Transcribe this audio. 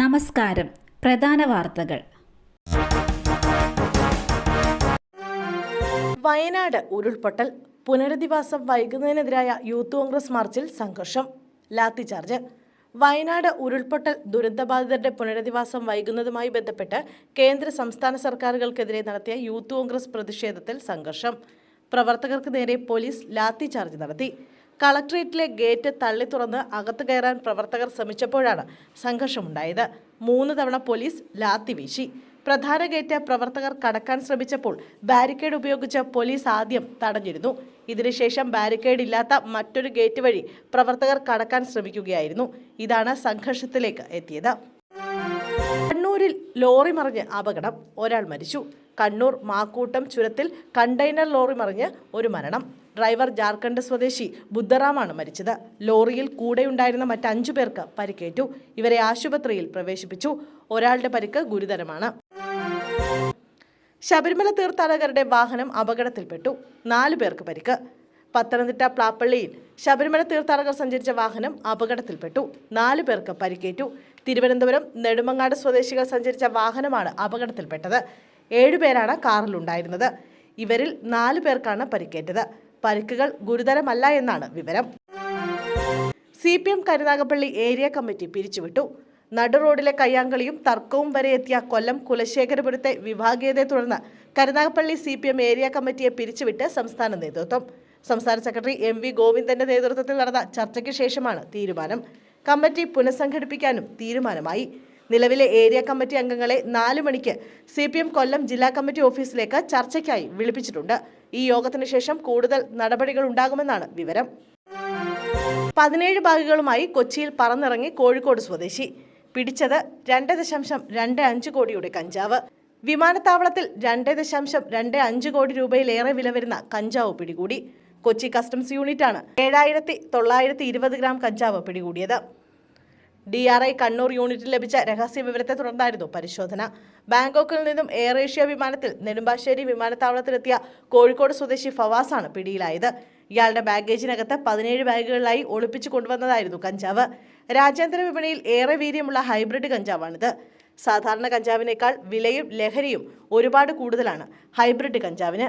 നമസ്കാരം. പ്രധാന വാർത്തകൾ. വയനാട് ഉരുൾപൊട്ടൽ, പുനരധിവാസം വൈകുന്നതിനെതിരായ യൂത്ത് കോൺഗ്രസ് മാർച്ചിൽ സംഘർഷം, ലാത്തിചാർജ്. വയനാട് ഉരുൾപൊട്ടൽ ദുരന്തബാധിതരുടെ പുനരധിവാസം വൈകുന്നതുമായി ബന്ധപ്പെട്ട് കേന്ദ്ര സംസ്ഥാന സർക്കാരുകൾക്കെതിരെ നടത്തിയ യൂത്ത് കോൺഗ്രസ് പ്രതിഷേധത്തിൽ സംഘർഷം. പ്രവർത്തകർക്ക് നേരെ പോലീസ് ലാത്തിചാർജ് നടത്തി. കളക്ട്രേറ്റിലെ ഗേറ്റ് തള്ളി തുറന്ന് അകത്ത് കയറാൻ പ്രവർത്തകർ ശ്രമിച്ചപ്പോഴാണ് സംഘർഷമുണ്ടായത്. 3 തവണ പോലീസ് ലാത്തി വീശി. പ്രധാന ഗേറ്റ് പ്രവർത്തകർ കടക്കാൻ ശ്രമിച്ചപ്പോൾ ബാരിക്കേഡ് ഉപയോഗിച്ച് പോലീസ് ആദ്യം തടഞ്ഞിരുന്നു. ഇതിനുശേഷം ബാരിക്കേഡ് ഇല്ലാത്ത മറ്റൊരു ഗേറ്റ് വഴി പ്രവർത്തകർ കടക്കാൻ ശ്രമിക്കുകയായിരുന്നു. ഇതാണ് സംഘർഷത്തിലേക്ക് എത്തിയത്. കണ്ണൂരിൽ ലോറി മറിഞ്ഞ് അപകടം, ഒരാൾ മരിച്ചു. കണ്ണൂർ മാക്കൂട്ടം ചുരത്തിൽ കണ്ടെയ്നർ ലോറി മറിഞ്ഞ് ഒരു മരണം. ഡ്രൈവർ ജാർഖണ്ഡ് സ്വദേശി ബുദ്ധറാമാണ് മരിച്ചത്. ലോറിയിൽ കൂടെയുണ്ടായിരുന്ന മറ്റ് 5 പേർക്ക് പരിക്കേറ്റു. ഇവരെ ആശുപത്രിയിൽ പ്രവേശിപ്പിച്ചു. ഒരാളുടെ പരിക്ക് ഗുരുതരമാണ്. ശബരിമല തീർത്ഥാടകരുടെ വാഹനം അപകടത്തിൽപ്പെട്ടു. 4 പേർക്ക് പരിക്ക്. പത്തനംതിട്ട പ്ലാപ്പള്ളിയിൽ ശബരിമല തീർത്ഥാടകർ സഞ്ചരിച്ച വാഹനം അപകടത്തിൽപ്പെട്ടു. 4 പേർക്ക് പരിക്കേറ്റു. തിരുവനന്തപുരം നെടുമങ്ങാട് സ്വദേശികൾ സഞ്ചരിച്ച വാഹനമാണ് അപകടത്തിൽപ്പെട്ടത്. 7 പേരാണ് കാറിലുണ്ടായിരുന്നത്. ഇവരിൽ 4 പേർക്കാണ് പരിക്കേറ്റത്. പരിക്കുകൾ ഗുരുതരമല്ല എന്നാണ് വിവരം. CPM കരുനാഗപ്പള്ളി ഏരിയ കമ്മിറ്റി പിരിച്ചുവിട്ടു. നടു റോഡിലെ കയ്യാങ്കളിയും തർക്കവും വരെ എത്തിയ കൊല്ലം കുലശേഖരപുരത്തെ വിഭാഗീയതയെ തുടർന്ന് കരുനാഗപ്പള്ളി CPM ഏരിയ കമ്മിറ്റിയെ പിരിച്ചുവിട്ട് സംസ്ഥാന നേതൃത്വം. സംസ്ഥാന സെക്രട്ടറി MV ഗോവിന്ദന്റെ നേതൃത്വത്തിൽ നടന്ന ചർച്ചയ്ക്ക് ശേഷമാണ് തീരുമാനം. കമ്മിറ്റി പുനഃസംഘടിപ്പിക്കാനും തീരുമാനമായി. നിലവിലെ ഏരിയ കമ്മിറ്റി അംഗങ്ങളെ 4 മണിക്ക് CPM കൊല്ലം ജില്ലാ കമ്മിറ്റി ഓഫീസിലേക്ക് ചർച്ചയ്ക്കായി വിളിപ്പിച്ചിട്ടുണ്ട്. ഈ യോഗത്തിന് ശേഷം കൂടുതൽ നടപടികൾ ഉണ്ടാകുമെന്നാണ് വിവരം. 17 ബാഗുകളുമായി കൊച്ചിയിൽ പറന്നിറങ്ങി കോഴിക്കോട് സ്വദേശി. പിടിച്ചത് 2.25 കോടിയുടെ കഞ്ചാവ്. വിമാനത്താവളത്തിൽ 2.25 കോടി രൂപയിലേറെ വില വരുന്ന കഞ്ചാവ് പിടികൂടി. കൊച്ചി കസ്റ്റംസ് യൂണിറ്റാണ് 7,920 ഗ്രാം കഞ്ചാവ് പിടികൂടിയത്. DRI കണ്ണൂർ യൂണിറ്റിൽ ലഭിച്ച രഹസ്യ വിവരത്തെ തുടർന്നായിരുന്നു പരിശോധന. ബാങ്കോക്കിൽ നിന്നും എയർ ഏഷ്യ വിമാനത്തിൽ നെടുമ്പാശ്ശേരി വിമാനത്താവളത്തിലെത്തിയ കോഴിക്കോട് സ്വദേശി ഫവാസാണ് പിടിയിലായത്. ഇയാളുടെ ബാഗേജിനകത്ത് 17 ബാഗുകളിലായി ഒളിപ്പിച്ചു കൊണ്ടുവന്നതായിരുന്നു കഞ്ചാവ്. രാജ്യാന്തര വിപണിയിൽ ഏറെ വീര്യമുള്ള ഹൈബ്രിഡ് കഞ്ചാവാണിത്. സാധാരണ കഞ്ചാവിനേക്കാൾ വിലയും ലഹരിയും ഒരുപാട് കൂടുതലാണ് ഹൈബ്രിഡ് കഞ്ചാവിന്.